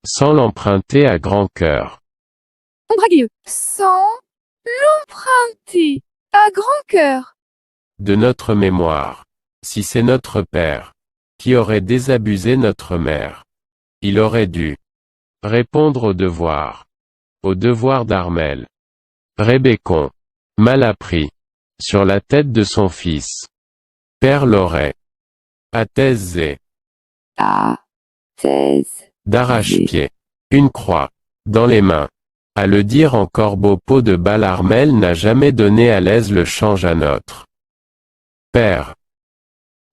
sans l'emprunter à grand cœur. Sans l'emprunter à grand cœur. De notre mémoire. Si c'est notre père qui aurait désabusé notre mère, il aurait dû répondre au devoir. Au devoir d'Armel. Rébécon. Mal appris. Sur la tête de son fils. Père l'aurait. À thèse d'arrache-pied. Une croix. Dans les mains. À le dire encore beau pot de balle Armel n'a jamais donné à l'aise le change à notre père.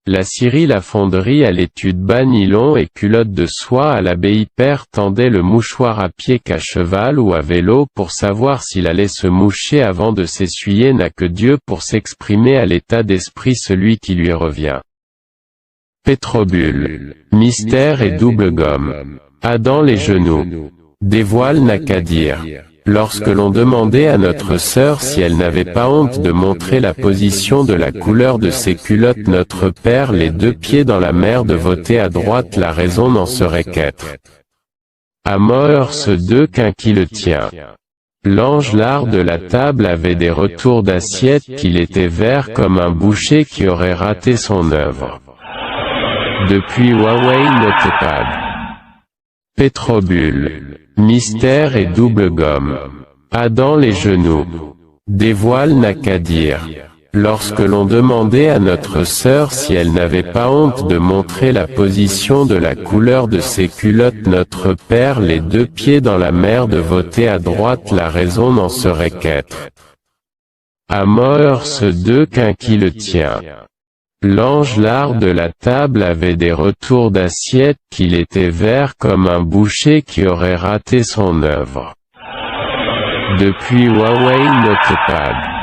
La scierie la fonderie à l'étude bas nylon et culotte de soie à l'abbaye père tendait le mouchoir à pied qu'à cheval ou à vélo pour savoir s'il allait se moucher avant de s'essuyer n'a que Dieu pour s'exprimer à l'état d'esprit celui qui lui revient. Pétrobule. Mystère et double gomme. Adam les genoux. Dévoile n'a qu'à dire. Lorsque l'on demandait à notre sœur si elle n'avait pas honte de montrer la position de la couleur de ses culottes notre père les deux pieds dans la mer de voter à droite la raison n'en serait qu'être. À mort ce deux qu'un qui le tient. L'ange l'art de la table avait des retours d'assiette qu'il était vert comme un boucher qui aurait raté son œuvre. Depuis Huawei Notepad. Pétrobule. Mystère et double gomme. Adam les genoux. Dévoile n'a qu'à dire. Lorsque l'on demandait à notre sœur si elle n'avait pas honte de montrer la position de la couleur de ses culottes notre père les deux pieds dans la mer de voter à droite la raison n'en serait qu'être. À mort ce deux qu'un qui le tient. L'ange l'art de la table avait des retours d'assiette qu'il était vert comme un boucher qui aurait raté son œuvre. Depuis Huawei Notepad.